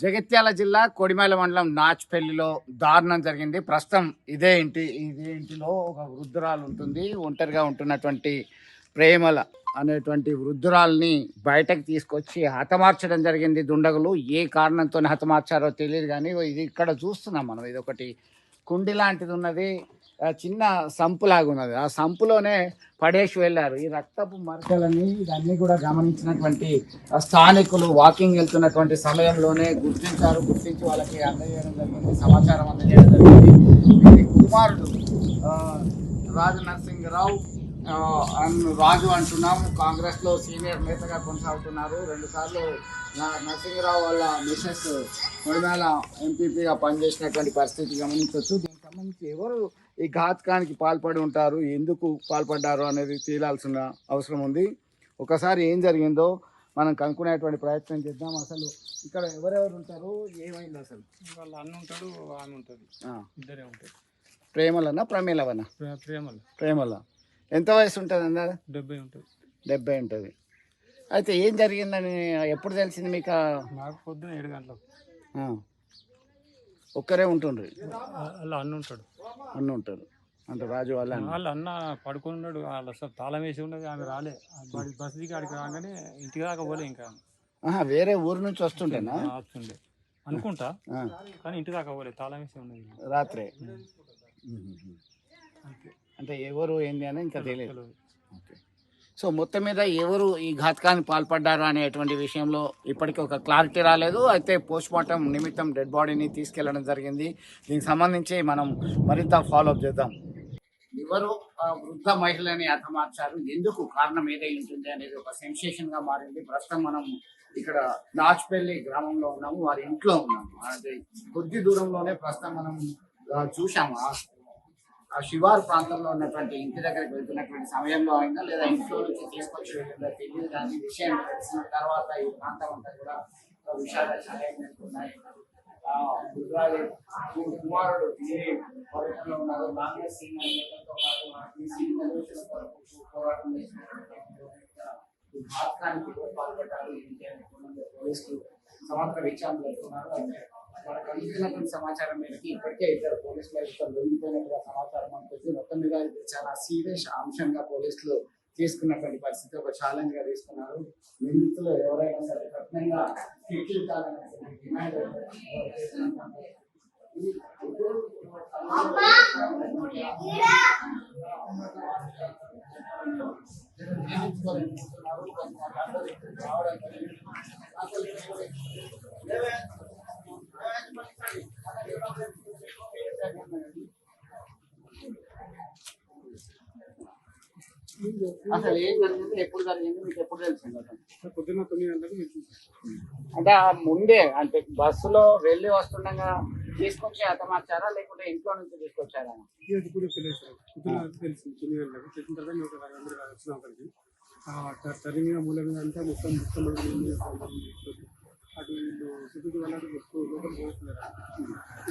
జగిత్యాల జిల్లా కొడిమేల మండలం నాచ్పల్లిలో దారుణం జరిగింది. ప్రస్తుతం ఇదే ఇంటిలో ఒక వృద్ధురాలు ఉంటుంది. ఒంటరిగా ఉంటున్నటువంటి ప్రేమల అనేటువంటి వృద్ధురాల్ని బయటకు తీసుకొచ్చి హతమార్చడం జరిగింది దుండగులు. ఏ కారణంతో హతమార్చారో తెలియదు, కానీ ఇది ఇక్కడ చూస్తున్నాం మనం. ఇది ఒకటి కుండి లాంటిది ఉన్నది, చిన్న సంపులాగా ఉన్నది. ఆ సంపులోనే పడేసి వెళ్ళారు. ఈ రక్తపు మరకలని ఇవన్నీ కూడా గమనించినటువంటి స్థానికులు వాకింగ్ వెళ్తున్నటువంటి సమయంలోనే గుర్తించి వాళ్ళకి అందజేయడం జరిగింది, సమాచారం అందజేయడం జరిగింది. ఇది కుమారుడు రాజు నరసింహరావు రాజు అంటున్నాము. కాంగ్రెస్ లో సీనియర్ నేతగా కొనసాగుతున్నారు. 2 సార్లు నరసింహరావు వాళ్ళ మిసెస్ కొడిమేల ఎంపీపీగా పనిచేసినటువంటి పరిస్థితి గమనించవచ్చు. దీనికి సంబంధించి ఎవరు ఈ ఘాతకానికి పాల్పడి ఉంటారు, ఎందుకు పాల్పడ్డారు అనేది తేలాల్సిన అవసరం ఉంది. ఒకసారి ఏం జరిగిందో మనం కనుక్కునేటువంటి ప్రయత్నం చేద్దాం. అసలు ఇక్కడ ఎవరెవరు ఉంటారు, ఏమైంది అసలు? వాళ్ళ అన్న ఉంటాడు, ఆమె ఉంటుంది, ఇద్దరే ఉంటారు. ప్రేమలనా ప్రమేలవనా? ప్రేమల. ఎంత వయసు ఉంటుంది అన్నారు? 70 ఉంటుంది. 70 ఉంటుంది. అయితే ఏం జరిగిందని ఎప్పుడు తెలిసింది మీకు? నాకు పొద్దున 7 గంటలకు. ఒక్కరే ఉంటుండ్రు? వాళ్ళ అన్న ఉంటాడు. ఉంటారు అంటే రాజు వాళ్ళ అన్న పడుకొని ఉన్నాడు. వాళ్ళ తాళం వేసి ఉన్నది, ఆమె రాలే. బస్ దిగి అడిగి రాగానే ఇంటికి దాకా పోలే. ఇంకా వేరే ఊరు నుంచి వస్తుంటేనా? వస్తుండే అనుకుంటా, కానీ ఇంటి దాకా పోలే, తాళం వేసి ఉన్నది రాత్రే. అంటే ఎవరు ఏంది అని ఇంకా తెలియదు. సో మొత్తం మీద ఎవరు ఈ ఘాతకానికి పాల్పడ్డారు అనేటువంటి విషయంలో ఇప్పటికీ ఒక క్లారిటీ రాలేదు. అయితే పోస్ట్ మార్టం నిమిత్తం డెడ్ బాడీని తీసుకెళ్లడం జరిగింది. దీనికి సంబంధించి మనం మరింత ఫాలోఅప్ చేద్దాం. ఎవరు వృద్ధ మహిళని హతమార్చారు, ఎందుకు, కారణం ఏదై ఉంటుంది అనేది ఒక సెన్సేషన్ గా మారింది. ప్రస్తుతం మనం ఇక్కడ నాచ్పల్లి గ్రామంలో ఉన్నాము, వారి ఇంట్లో ఉన్నాము. అది కొద్ది దూరంలోనే ప్రస్తుతం మనం చూసాము. ఆ శివారు ప్రాంతంలో ఉన్నటువంటి ఇంటి దగ్గరికి వెళ్తున్నటువంటి సమయంలో అయినా లేదా ఇంట్లో నుంచి తీసుకొచ్చి వెళ్ళిందో తెలియదు, కానీ విషయం తెలిసిన తర్వాత ఈ ప్రాంతం అంతా కూడా విషయాలు ఉన్నాయి. కుమారుడు పర్యటనలో ఉన్నారు. కాంగ్రెస్ పోరాటం భారతానికి పాల్పడ్డారు. పోలీసులు సమగ్ర విచారణ జరుపుతున్నారు. మనకు అందుతున్నటువంటి సమాచారం మేరకు ఇప్పటికే ఇద్దరు పోలీసులు లొంగిపోయినట్టుగా సమాచారం అనుకుంటుంది. మొత్తం మీద చాలా సీరియస్ అంశంగా పోలీసులు తీసుకున్నటువంటి పరిస్థితి ఒక ఛాలెంజ్ గా తీసుకున్నారు. నిందితులు ఎవరైనా సరే కఠినంగా శిక్షించాలనే డిమాండ్ అసలు ఏం జరిగింది, ఎప్పుడు జరిగింది, మీకు ఎప్పుడు తెలిసింది? పొద్దున్న 9 గంటలకు. అంటే ఆ ముందే అంటే బస్సులో వెళ్ళి వస్తుండగా తీసుకొచ్చి హతమార్చారా, లేకుంటే ఇంట్లో నుంచి తీసుకొచ్చారా? తెలిసింది 9 గంటలకు. తెలిసిన తర్వాత వచ్చిన అక్కడికి తరిమిన మూలంగా అంతా మొత్తం అటు వీళ్ళు చుట్టూ వాళ్ళకి లోపల పోతున్నారు.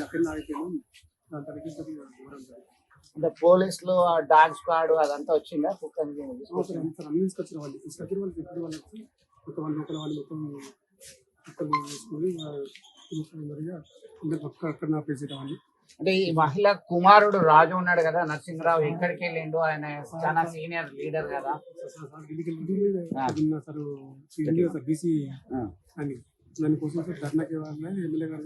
అక్కడ ఆగిపోయినాం. దాని తరగతి అంటే పోలీసులు డాగ్ స్క్వాడ్ అదంతా వచ్చిందా? అన్ని తీసుకొచ్చిన వాళ్ళు తీసుకొచ్చిన వాళ్ళు చెప్పిన వాళ్ళకి మొత్తం వాళ్ళు మొత్తం వేసుకొని అక్కడ ఆపేసేటవాళ్ళు. అంటే ఈ మహిళ కుమారుడు రాజు ఉన్నాడు కదా, నరసింహరావు, ఎక్కడికి వెళ్ళిండు? ఆయన చాలా సీనియర్ లీడర్ కదా. సార్ బీసీ అని దానికోసం సార్ ధర్నాకి ఎమ్మెల్యే గారు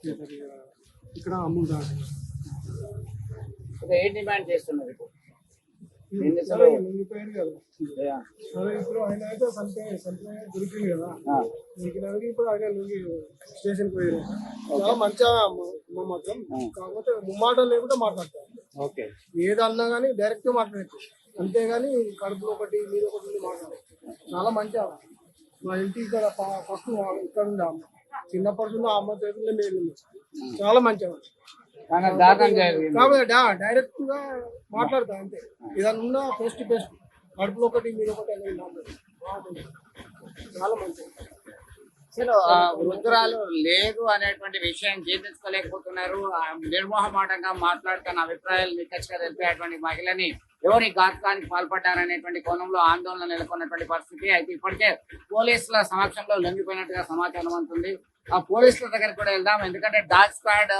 సార్ ఇక్కడ అమ్ముడు ఏం డిమాండ్ చేస్తున్నారు ఇప్పుడు? ఇప్పుడు ఆయన అయితే దొరికింది కదా, దొరికినందుకు ఇప్పుడు ఆయన స్టేషన్ పోయారు. చాలా మంచిగా మాత్రం, కాకపోతే ముమ్మాట లేకుండా మాట్లాడతారు. ఏదన్నా కానీ డైరెక్ట్ మాట్లాడచ్చు, అంతేగాని కడుపులో ఒకటి మీద ఒకటి మాట్లాడారు. చాలా మంచిగా మా ఇంటి ఇక్కడ ఫస్ట్ ఇక్కడ ఉండే అమ్మ, చిన్నప్పటి నుండి అమ్మ చేతుల్లో మేము చాలా మంచిగా కాబట్టి డైరెక్ట్ గా మాట్లాడతా అంతే. ఏదన్నా ఫేస్ టు ఫేస్ కడుపులో ఒకటి మీరు ఒకటి చాలా మంచిగా. అసలు వృద్ధురాలు లేదు అనేటువంటి విషయం జీర్ణించుకోలేకపోతున్నారు. నిర్మోహమాటంగా మాట్లాడుతున్న అభిప్రాయాలు నిక్కచ్చిగా తెలిపేటువంటి మహిళని ఎవరు ఈ ఘాతకానికి పాల్పడ్డారనేటువంటి కోణంలో ఆందోళన నెలకొన్నటువంటి పరిస్థితి. అయితే ఇప్పటికే పోలీసుల సమక్షంలో లొంగిపోయినట్టుగా సమాచారం అందుతుంది. ఆ పోలీసుల దగ్గరికి కూడా వెళ్దాం, ఎందుకంటే డాగ్ స్క్వాడ్,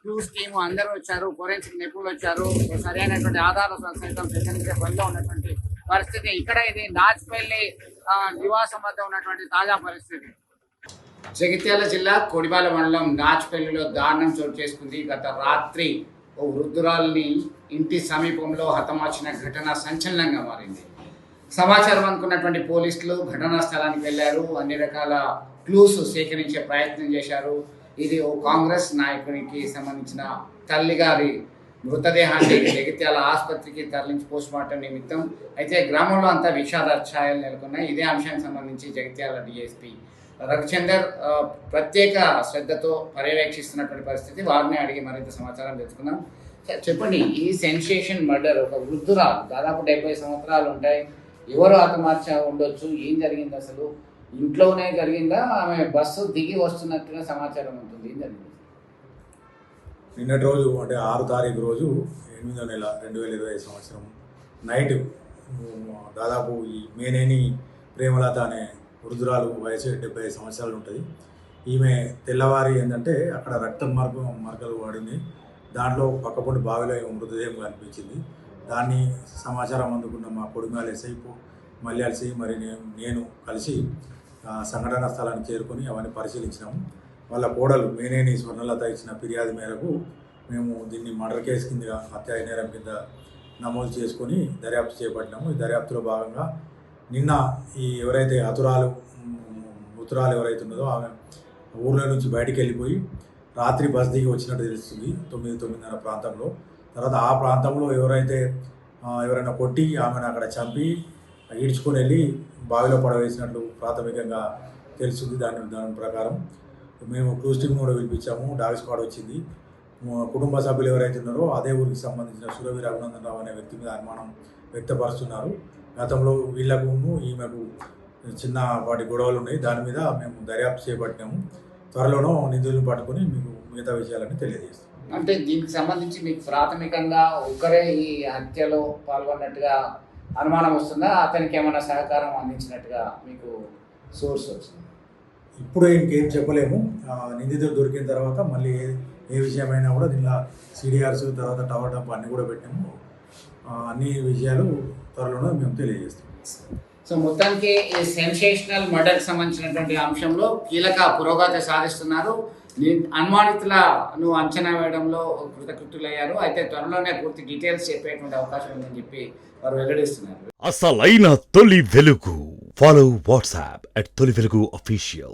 క్లూస్ టీమ్ అందరూ వచ్చారు, ఫోరెన్సిక్ నిపుణులు వచ్చారు, సరైనటువంటి ఆధారాలు సైతం సేకరించే పనిలో ఉన్నటువంటి పరిస్థితి. ఇక్కడ ఇది నాచ్పల్లి నివాసం వద్ద ఉన్నటువంటి తాజా పరిస్థితి. జగిత్యాల జిల్లా కొడిబాల మండలం నాచ్పల్లిలో దారుణం చోటు చేసుకుంది. గత రాత్రి ఓ వృద్ధురాలిని ఇంటి సమీపంలో హతమార్చిన ఘటన సంచలనంగా మారింది. సమాచారం అనుకున్నటువంటి పోలీసులు ఘటనా స్థలానికి వెళ్లారు, అన్ని రకాల క్లూస్ సేకరించే ప్రయత్నం చేశారు. ఇది ఓ కాంగ్రెస్ నాయకునికి సంబంధించిన తల్లి గారి మృతదేహాన్ని జగిత్యాల ఆసుపత్రికి తరలించి పోస్ట్మార్టం నిమిత్తం. అయితే గ్రామంలో అంతా విషాద ఛాయలు నెలకొన్నాయి. ఇదే అంశానికి సంబంధించి జగిత్యాల డిఎస్పీ రవిచందర్ ప్రత్యేక శ్రద్ధతో పర్యవేక్షిస్తున్నటువంటి పరిస్థితి. వారిని అడిగి మరింత సమాచారం తెలుసుకుందాం. చెప్పండి, ఈ సెన్సేషన్ మర్డర్, ఒక వృద్ధురాలు దాదాపు 70 సంవత్సరాలు ఉంటాయి, ఎవరు హతమార్చ ఉండొచ్చు, ఏం జరిగింది అసలు? ఇంట్లోనే జరిగిందా, ఆమె బస్సు దిగి వస్తున్నట్టుగా సమాచారం ఉంటుంది, ఏం జరిగింది? నిన్నటి రోజు అంటే 6వ తారీఖు రోజు 8వ నెల 2020 సంవత్సరం నైట్ దాదాపు ఈ మేనేని ప్రేమలత అనే వృద్ధురాలు వయసు 75 సంవత్సరాలు ఉంటుంది. ఈమె తెల్లవారి ఏంటంటే అక్కడ రక్తం మరకలు పడింది. దాంట్లో పక్కపొంటి బావిలో మృతదేహం కనిపించింది. దాన్ని సమాచారం అందుకున్న మా కొడిమాల ఎస్ఐ మల్యాల్సి మరి నేను కలిసి సంఘటన స్థలానికి చేరుకొని అవన్నీ పరిశీలించినాము. వాళ్ళ కోడలు మేనేని స్వర్ణలత ఇచ్చిన ఫిర్యాదు మేరకు మేము దీన్ని మర్డర్ కేసు కింద హత్య నేరం కింద నమోదు చేసుకొని దర్యాప్తు చేపట్టినాము. ఈ దర్యాప్తులో భాగంగా నిన్న ఈ ఎవరైతే మృతురాలు ఎవరైతే ఉన్నదో ఆమె ఊర్లో నుంచి బయటికి వెళ్ళిపోయి రాత్రి బస్ దిగి వచ్చినట్టు తెలుస్తుంది 9-9:30 ప్రాంతంలో. తర్వాత ఆ ప్రాంతంలో ఎవరైనా కొట్టి ఆమెను అక్కడ చంపి ఈడ్చుకొని వెళ్ళి బావిలో పడవేసినట్లు ప్రాథమికంగా తెలుస్తుంది. దాని ప్రకారం మేము క్లూస్ టీమ్ కూడా పిలిపించాము, డాగ్ స్క్వాడ్ వచ్చింది. కుటుంబ సభ్యులు ఎవరైతే ఉన్నారో అదే ఊరికి సంబంధించిన సురవి రఘునందన్ రావు అనే వ్యక్తి మీద అనుమానం వ్యక్తపరుస్తున్నారు. గతంలో వీళ్లకు ఈమెకు చిన్నపాటి గొడవలు ఉన్నాయి, దాని మీద మేము దర్యాప్తు చేపట్టాము. త్వరలోనూ నిధులను పట్టుకొని మీకు మిగతా విషయాలని తెలియజేస్తాం. అంటే దీనికి సంబంధించి మీకు ప్రాథమికంగా ఒకరే ఈ హత్యలో పాల్గొన్నట్టుగా అనుమానం వస్తుందా, అతనికి ఏమైనా సహకారం అందించినట్టుగా మీకు సోర్స్ వచ్చింది? ఇప్పుడు ఇంకేం చెప్పలేము. నిందితులు దొరికిన తర్వాత మళ్ళీ ఏ విషయమైనా కూడా దీనిలో సిడిఆర్స్ తర్వాత టవర్ డంప్ అన్నీ కూడా పెట్టాము. అన్ని విషయాలు త్వరలోనే మేము తెలియజేస్తాం. సో మొత్తానికి ఈ సెన్సేషనల్ మర్డర్కి సంబంధించినటువంటి అంశంలో కీలక పురోగతి సాధిస్తున్నారు. అనుమానితులను అంచనా వేయడంలో కృతకృత్యులయ్యారు. అయితే త్వరలోనే పూర్తి డీటెయిల్స్ చెప్పేటువంటి అవకాశం ఉందని చెప్పి వారు వెల్లడిస్తున్నారు. అసలైన తొలి వెలుగు. ఫాలో వాట్సాప్ @తొలి వెలుగు official.